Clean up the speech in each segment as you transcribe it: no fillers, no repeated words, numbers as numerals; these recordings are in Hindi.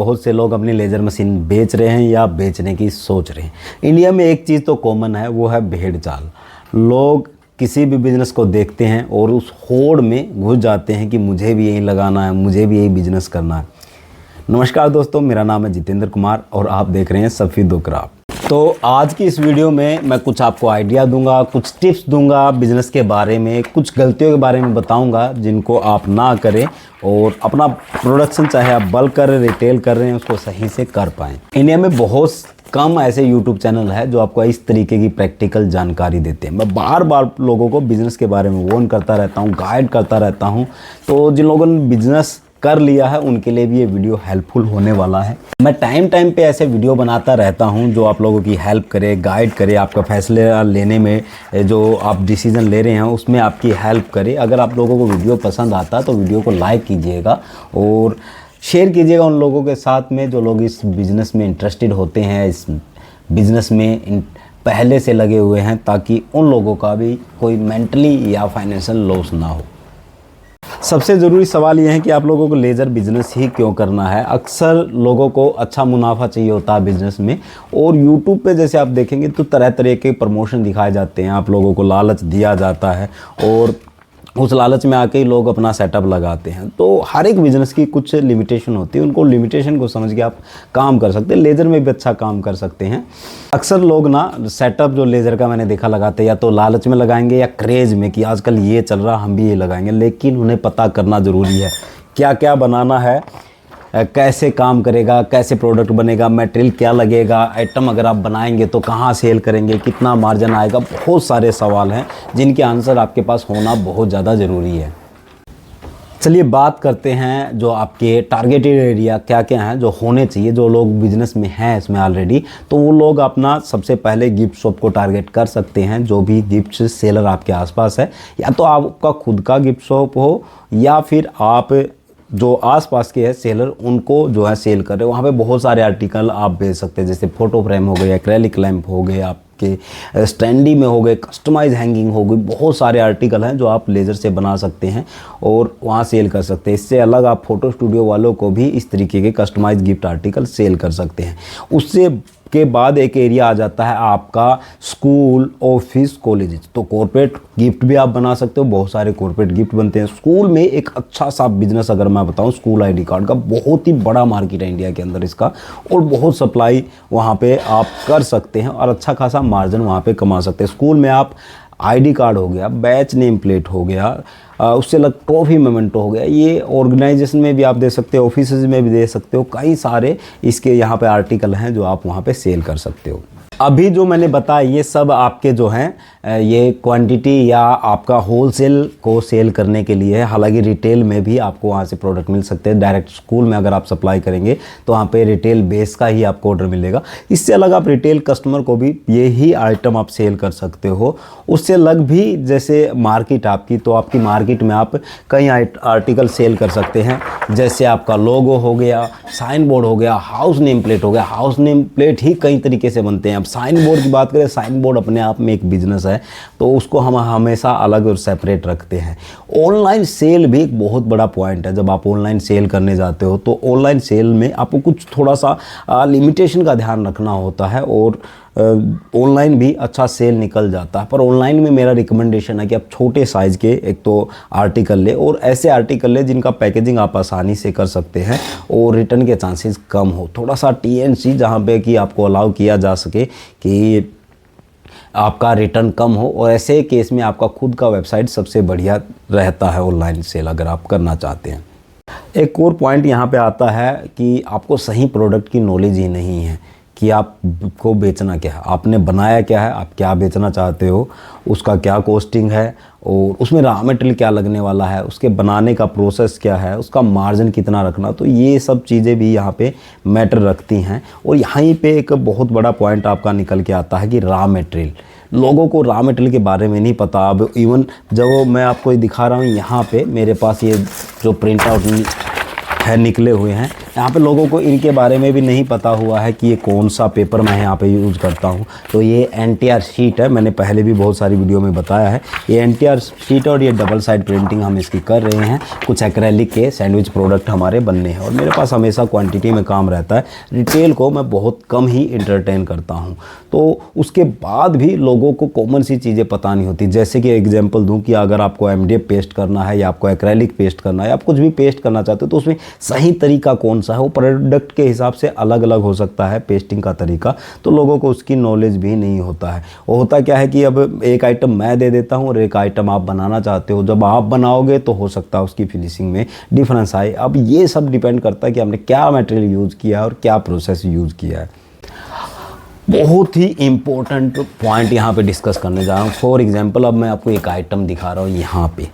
बहुत से लोग अपनी लेज़र मशीन बेच रहे हैं या बेचने की सोच रहे हैं। इंडिया में एक चीज़ तो कॉमन है, वो है भेड़ चाल। लोग किसी भी बिज़नेस को देखते हैं और उस होड़ में घुस जाते हैं कि मुझे भी यही लगाना है, मुझे भी यही बिज़नेस करना है। नमस्कार दोस्तों, मेरा नाम है जितेंद्र कुमार और आप देख रहे हैं सफ़ी दो क्राफ्ट। तो आज की इस वीडियो में मैं कुछ आपको आइडिया दूंगा, कुछ टिप्स दूंगा बिज़नेस के बारे में, कुछ गलतियों के बारे में बताऊंगा जिनको आप ना करें और अपना प्रोडक्शन चाहे आप बल्क कर रहे हैं, रिटेल कर रहे हैं, उसको सही से कर पाएँ। इंडिया में बहुत कम ऐसे यूट्यूब चैनल है जो आपको इस तरीके की प्रैक्टिकल जानकारी देते हैं। मैं बार बार लोगों को बिज़नेस के बारे में वार्न करता रहता हूँ, गाइड करता रहता हूँ। तो जिन लोगों ने बिज़नेस कर लिया है उनके लिए भी ये वीडियो हेल्पफुल होने वाला है। मैं टाइम टाइम पे ऐसे वीडियो बनाता रहता हूं जो आप लोगों की हेल्प करे, गाइड करे, आपका फैसले लेने में जो आप डिसीजन ले रहे हैं उसमें आपकी हेल्प करे। अगर आप लोगों को वीडियो पसंद आता तो वीडियो को लाइक कीजिएगा और शेयर कीजिएगा उन लोगों के साथ में जो लोग इस बिज़नेस में इंटरेस्टेड होते हैं, इस बिज़नेस में पहले से लगे हुए हैं, ताकि उन लोगों का भी कोई मेंटली या फाइनेंशियल लॉस ना हो। सबसे ज़रूरी सवाल यह है कि आप लोगों को लेज़र बिज़नेस ही क्यों करना है। अक्सर लोगों को अच्छा मुनाफा चाहिए होता है बिज़नेस में, और यूट्यूब पे जैसे आप देखेंगे तो तरह तरह के प्रमोशन दिखाए जाते हैं, आप लोगों को लालच दिया जाता है और उस लालच में आके ही लोग अपना सेटअप लगाते हैं। तो हर एक बिज़नेस की कुछ लिमिटेशन होती है, उनको लिमिटेशन को समझ के आप काम कर सकते हैं। लेज़र में भी अच्छा काम कर सकते हैं। अक्सर लोग ना सेटअप जो लेज़र का मैंने देखा लगाते हैं या तो लालच में लगाएंगे या क्रेज़ में कि आजकल ये चल रहा हम भी ये लगाएंगे, लेकिन उन्हें पता करना ज़रूरी है क्या क्या बनाना है, कैसे काम करेगा, कैसे प्रोडक्ट बनेगा, मटेरियल क्या लगेगा, आइटम अगर आप बनाएंगे तो कहाँ सेल करेंगे, कितना मार्जिन आएगा। बहुत सारे सवाल हैं जिनके आंसर आपके पास होना बहुत ज़्यादा ज़रूरी है। चलिए बात करते हैं जो आपके टारगेटेड एरिया क्या क्या हैं जो होने चाहिए। जो लोग बिज़नेस में हैं इसमें ऑलरेडी, तो वो लोग अपना सबसे पहले गिफ्ट शॉप को टारगेट कर सकते हैं। जो भी गिफ्ट सेलर आपके आसपास है, या तो आपका खुद का गिफ्ट शॉप हो या फिर आप जो आसपास के हैं सेलर उनको जो है सेल कर रहे हो, वहाँ पे बहुत सारे आर्टिकल आप बेच सकते हैं। जैसे फ़ोटो फ्रेम हो गए, एक्रेलिक लैंप हो गए, आपके स्टैंडी में हो गए, कस्टमाइज हैंगिंग हो गई, बहुत सारे आर्टिकल हैं जो आप लेज़र से बना सकते हैं और वहाँ सेल कर सकते हैं। इससे अलग आप फ़ोटो स्टूडियो वालों को भी इस तरीके के कस्टमाइज गिफ्ट आर्टिकल सेल कर सकते हैं। उससे के बाद एक एरिया आ जाता है आपका स्कूल, ऑफिस, कॉलेज। तो कॉर्पोरेट गिफ्ट भी आप बना सकते हो, बहुत सारे कॉर्पोरेट गिफ्ट बनते हैं। स्कूल में एक अच्छा सा बिजनेस अगर मैं बताऊं, स्कूल आईडी कार्ड का बहुत ही बड़ा मार्केट है इंडिया के अंदर इसका, और बहुत सप्लाई वहां पे आप कर सकते हैं और अच्छा खासा मार्जिन वहां पे कमा सकते हैं। स्कूल में आप आईडी कार्ड हो गया, बैच नेम प्लेट हो गया, उससे अलग ट्रॉफी मोमेंटो हो गया, ये ऑर्गेनाइजेशन में भी आप दे सकते हो, ऑफिस में भी दे सकते हो। कई सारे इसके यहाँ पे आर्टिकल हैं जो आप वहाँ पे सेल कर सकते हो। अभी जो मैंने बताया ये सब आपके जो हैं ये क्वांटिटी या आपका होलसेल को सेल करने के लिए है। हालांकि रिटेल में भी आपको वहाँ से प्रोडक्ट मिल सकते हैं। डायरेक्ट स्कूल में अगर आप सप्लाई करेंगे तो वहाँ पे रिटेल बेस का ही आपको ऑर्डर मिलेगा। इससे अलग आप रिटेल कस्टमर को भी यही आइटम आप सेल कर सकते हो। उससे अलग भी जैसे मार्केट आपकी, तो आपकी मार्केट में आप कई आर्टिकल सेल कर सकते हैं। जैसे आपका लोगो हो गया, साइन बोर्ड हो गया, हाउस नेम प्लेट हो गया। हाउस नेम प्लेट ही कई तरीके से बनते हैं। साइन बोर्ड की बात करें, साइन बोर्ड अपने आप में एक बिजनेस है, तो उसको हम हमेशा अलग और सेपरेट रखते हैं। ऑनलाइन सेल भी एक बहुत बड़ा पॉइंट है। जब आप ऑनलाइन सेल करने जाते हो तो ऑनलाइन सेल में आपको कुछ थोड़ा सा लिमिटेशन का ध्यान रखना होता है और ऑनलाइन भी अच्छा सेल निकल जाता है। पर ऑनलाइन में मेरा रिकमेंडेशन है कि आप छोटे साइज़ के एक तो आर्टिकल ले, और ऐसे आर्टिकल ले जिनका पैकेजिंग आप आसानी से कर सकते हैं और रिटर्न के चांसेस कम हो। थोड़ा सा TNC जहाँ पे कि आपको अलाउ किया जा सके कि आपका रिटर्न कम हो, और ऐसे केस में आपका खुद का वेबसाइट सबसे बढ़िया रहता है ऑनलाइन सेल अगर आप करना चाहते हैं। एक और पॉइंट यहाँ पे आता है कि आपको सही प्रोडक्ट की नॉलेज ही नहीं है कि आपको बेचना क्या है, आपने बनाया क्या है, आप क्या बेचना चाहते हो, उसका क्या कॉस्टिंग है और उसमें रॉ मटेरियल क्या लगने वाला है, उसके बनाने का प्रोसेस क्या है, उसका मार्जिन कितना रखना। तो ये सब चीज़ें भी यहाँ पे मैटर रखती हैं। और यहीं पे एक बहुत बड़ा पॉइंट आपका निकल के आता है कि रॉ मटेरियल। लोगों को रॉ मटेरियल के बारे में नहीं पता। अब इवन जब मैं आपको दिखा रहा हूँ यहाँ पे मेरे पास ये जो प्रिंट आउट है निकले हुए हैं, यहाँ पे लोगों को इनके बारे में भी नहीं पता हुआ है कि ये कौन सा पेपर मैं यहाँ पे यूज़ करता हूँ। तो ये NTR शीट है, मैंने पहले भी बहुत सारी वीडियो में बताया है। ये NTR शीट और ये डबल साइड प्रिंटिंग हम इसकी कर रहे हैं। कुछ एक्रेलिक के सैंडविच प्रोडक्ट हमारे बनने हैं और मेरे पास हमेशा क्वांटिटी में काम रहता है। रिटेल को मैं बहुत कम ही इंटरटेन करता हूँ। तो उसके बाद भी लोगों को कॉमन सी चीज़ें पता नहीं होती। जैसे कि एग्जांपल दूं कि अगर आपको MDF पेस्ट करना है या आपको एक्रेलिक पेस्ट करना है, आप कुछ भी पेस्ट करना चाहते हो तो उसमें सही तरीका कौन सा है, वो प्रोडक्ट के हिसाब से अलग अलग हो सकता है पेस्टिंग का तरीका। तो लोगों को उसकी नॉलेज भी नहीं होता है। वो होता क्या है कि अब एक आइटम मैं दे देता हूँ और एक आइटम आप बनाना चाहते हो। जब आप बनाओगे तो हो सकता है उसकी फिनिशिंग में डिफरेंस आए। अब ये सब डिपेंड करता है कि आपने क्या मटेरियल यूज़ किया है और क्या प्रोसेस यूज़ किया है। बहुत ही इम्पोर्टेंट पॉइंट यहाँ पे डिस्कस करने जा रहा हूँ। फॉर एग्जांपल अब मैं आपको एक आइटम दिखा रहा हूँ यहाँ पे।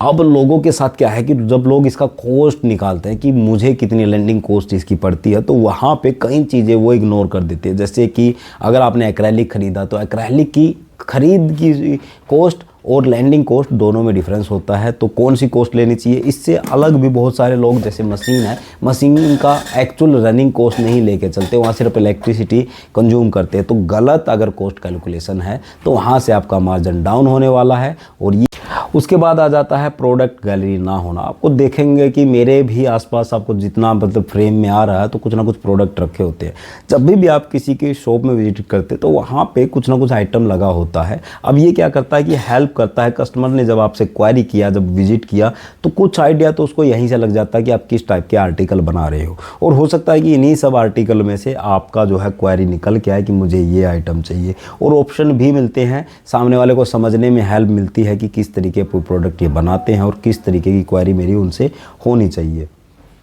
अब लोगों के साथ क्या है कि जब लोग इसका कॉस्ट निकालते हैं कि मुझे कितनी लैंडिंग कॉस्ट इसकी पड़ती है, तो वहाँ पे कई चीज़ें वो इग्नोर कर देते हैं। जैसे कि अगर आपने एक्रेलिक ख़रीदा तो एक्रेलिक की खरीद की कॉस्ट और लैंडिंग कॉस्ट दोनों में डिफरेंस होता है। तो कौन सी कॉस्ट लेनी चाहिए, इससे अलग भी बहुत सारे लोग, जैसे मशीन है, मशीन का एक्चुअल रनिंग कॉस्ट नहीं लेके चलते, वहाँ सिर्फ इलेक्ट्रिसिटी कंज्यूम करते हैं। तो गलत अगर कॉस्ट कैलकुलेशन है तो वहाँ से आपका मार्जिन डाउन होने वाला है। और ये उसके बाद आ जाता है प्रोडक्ट गैलरी ना होना। आपको देखेंगे कि मेरे भी आसपास आपको जितना मतलब फ्रेम में आ रहा है तो कुछ ना कुछ प्रोडक्ट रखे होते हैं। जब भी आप किसी के शॉप में विजिट करते तो वहाँ पे कुछ ना कुछ आइटम लगा होता है। अब ये क्या करता है कि हेल्प करता है। कस्टमर ने जब आपसे क्वेरी किया, जब विजिट किया, तो कुछ आइडिया तो उसको यहीं से लग जाता है कि आप किस टाइप के आर्टिकल बना रहे हो। और हो सकता है कि इन्हीं सब आर्टिकल में से आपका जो है क्वेरी निकल के आए कि मुझे ये आइटम चाहिए। और ऑप्शन भी मिलते हैं, सामने वाले को समझने में हेल्प मिलती है कि किस तरीके प्रोडक्ट ये बनाते हैं और किस तरीके की क्वेरी मेरी उनसे होनी चाहिए।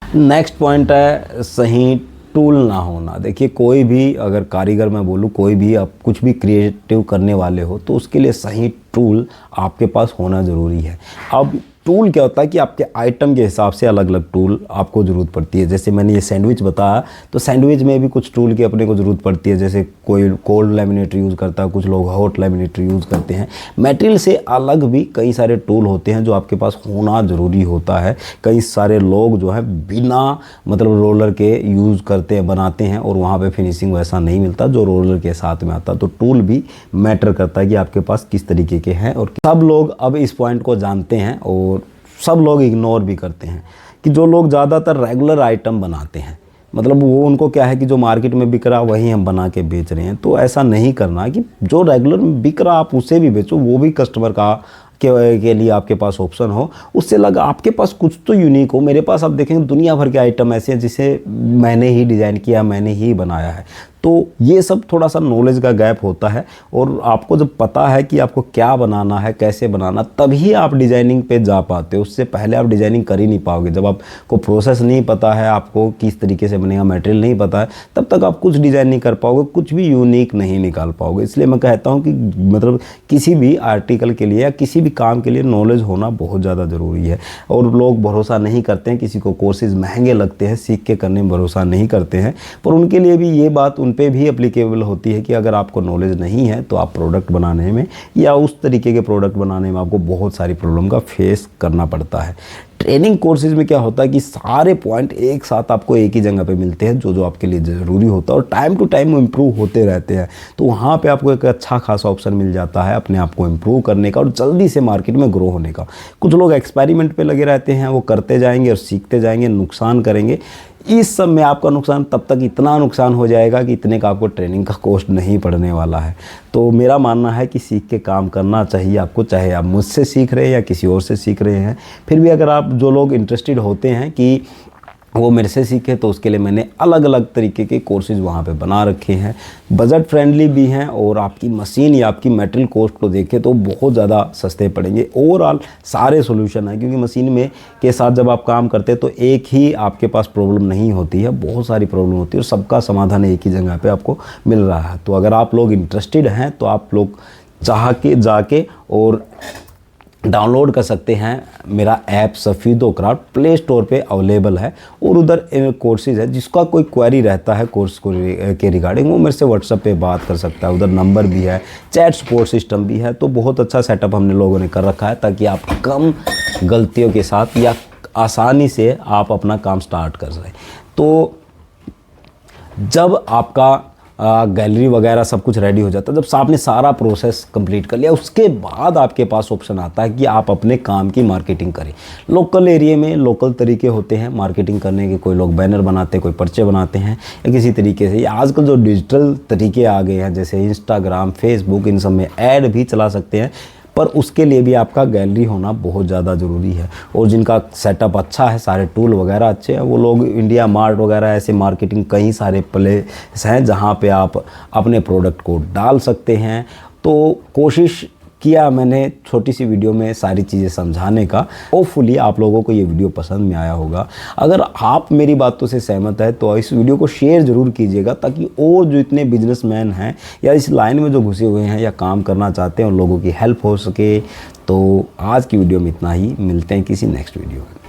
नेक्स्ट पॉइंट है सही टूल ना होना। देखिए, कोई भी अगर कारीगर मैं बोलूँ, कोई भी आप कुछ भी क्रिएटिव करने वाले हो तो उसके लिए सही टूल आपके पास होना ज़रूरी है। अब टूल क्या होता है कि आपके आइटम के हिसाब से अलग अलग टूल आपको ज़रूरत पड़ती है। जैसे मैंने ये सैंडविच बताया, तो सैंडविच में भी कुछ टूल की अपने को ज़रूरत पड़ती है। जैसे कोई कोल्ड लैमिनेटर यूज़ करता है, कुछ लोग हॉट लैमिनेटर यूज़ करते हैं। मटेरियल से अलग भी कई सारे टूल होते हैं जो आपके पास होना ज़रूरी होता है। कई सारे लोग जो है बिना मतलब रोलर के यूज़ करते हैं, बनाते हैं, और वहाँ पर फिनिशिंग वैसा नहीं मिलता जो रोलर के साथ में आता। तो टूल भी मैटर करता है कि आपके पास किस तरीके के हैं। और सब लोग अब इस पॉइंट को जानते हैं और सब लोग इग्नोर भी करते हैं कि जो लोग ज़्यादातर रेगुलर आइटम बनाते हैं, मतलब वो उनको क्या है कि जो मार्केट में बिक रहा वही हम बना के बेच रहे हैं। तो ऐसा नहीं करना कि जो रेगुलर बिक रहा आप उसे भी बेचो, वो भी कस्टमर का के लिए आपके पास ऑप्शन हो। उससे लगा आपके पास कुछ तो यूनिक हो। मेरे पास आप देखेंगे दुनिया भर के आइटम ऐसे हैं जिसे मैंने ही डिज़ाइन किया, मैंने ही बनाया है। तो ये सब थोड़ा सा नॉलेज का गैप होता है। और आपको जब पता है कि आपको क्या बनाना है, कैसे बनाना, तभी आप डिज़ाइनिंग पे जा पाते हो। उससे पहले आप डिज़ाइनिंग कर ही नहीं पाओगे। जब आपको प्रोसेस नहीं पता है, आपको किस तरीके से बनेगा, मटेरियल नहीं पता है, तब तक आप कुछ डिज़ाइन नहीं कर पाओगे, कुछ भी यूनिक नहीं निकाल पाओगे। इसलिए मैं कहता हूँ कि मतलब किसी भी आर्टिकल के लिए या किसी भी काम के लिए नॉलेज होना बहुत ज़्यादा ज़रूरी है। और लोग भरोसा नहीं करते हैं, किसी को कोर्सेज महंगे लगते हैं, सीख के करने में भरोसा नहीं करते हैं। पर उनके लिए भी ये बात उन पे भी एप्लीकेबल होती है कि अगर आपको नॉलेज नहीं है तो आप प्रोडक्ट बनाने में या उस तरीके के प्रोडक्ट बनाने में आपको बहुत सारी प्रॉब्लम का फेस करना पड़ता है। ट्रेनिंग कोर्सेज में क्या होता है कि सारे पॉइंट एक साथ आपको एक ही जगह पे मिलते हैं जो आपके लिए ज़रूरी होता है, और टाइम टू टाइम वो इम्प्रूव होते रहते हैं। तो वहाँ पे आपको एक अच्छा खासा ऑप्शन मिल जाता है अपने आप को इम्प्रूव करने का और जल्दी से मार्केट में ग्रो होने का। कुछ लोग एक्सपेरिमेंट पे लगे रहते हैं, वो करते जाएंगे और सीखते जाएंगे, नुकसान करेंगे। इस सब में आपका नुकसान तब तक इतना नुकसान हो जाएगा कि इतने का आपको ट्रेनिंग का कॉस्ट नहीं पड़ने वाला है। तो मेरा मानना है कि सीख के काम करना चाहिए आपको, चाहे आप मुझसे सीख रहे हैं या किसी और से सीख रहे हैं। फिर भी अगर आप जो लोग इंटरेस्टेड होते हैं कि वो मेरे से सीखे, तो उसके लिए मैंने अलग अलग तरीके के कोर्सेज वहाँ पे बना रखे हैं। बजट फ्रेंडली भी हैं और आपकी मशीन या आपकी मटेरियल कॉस्ट को देखें तो बहुत ज़्यादा सस्ते पड़ेंगे। ओवरऑल सारे सोल्यूशन हैं, क्योंकि मशीन में के साथ जब आप काम करते हैं तो एक ही आपके पास प्रॉब्लम नहीं होती है, बहुत सारी प्रॉब्लम होती है और सबका समाधान एक ही जगह पर आपको मिल रहा है। तो अगर आप लोग इंटरेस्टेड हैं तो आप लोग चाह के जाके और डाउनलोड कर सकते हैं। मेरा ऐप सफ़ीदो क्राफ्ट प्ले स्टोर पे अवेलेबल है और उधर कोर्सेज है। जिसका कोई क्वेरी रहता है कोर्स को के रिगार्डिंग, वो मेरे से व्हाट्सएप पे बात कर सकता है। उधर नंबर भी है, चैट सपोर्ट सिस्टम भी है। तो बहुत अच्छा सेटअप हमने लोगों ने कर रखा है ताकि आप कम गलतियों के साथ या आसानी से आप अपना काम स्टार्ट कर सकें। तो जब आपका गैलरी वगैरह सब कुछ रेडी हो जाता है, जब आपने सारा प्रोसेस कंप्लीट कर लिया, उसके बाद आपके पास ऑप्शन आता है कि आप अपने काम की मार्केटिंग करें। लोकल एरिया में लोकल तरीके होते हैं मार्केटिंग करने के, कोई लोग बैनर बनाते हैं, कोई पर्चे बनाते हैं, या किसी तरीके से। आजकल जो डिजिटल तरीके आ गए हैं जैसे इंस्टाग्राम, फेसबुक, इन सब में ऐड भी चला सकते हैं, पर उसके लिए भी आपका गैलरी होना बहुत ज़्यादा ज़रूरी है। और जिनका सेटअप अच्छा है, सारे टूल वगैरह अच्छे हैं, वो लोग इंडिया मार्ट वगैरह ऐसे मार्केटिंग कई सारे प्लेस हैं जहाँ पे आप अपने प्रोडक्ट को डाल सकते हैं। तो कोशिश किया मैंने छोटी सी वीडियो में सारी चीज़ें समझाने का। होपफुली आप लोगों को ये वीडियो पसंद में आया होगा। अगर आप मेरी बातों से सहमत है तो इस वीडियो को शेयर ज़रूर कीजिएगा, ताकि और जो इतने बिजनेसमैन हैं या इस लाइन में जो घुसे हुए हैं या काम करना चाहते हैं उन लोगों की हेल्प हो सके। तो आज की वीडियो में इतना ही, मिलते हैं किसी नेक्स्ट वीडियो में।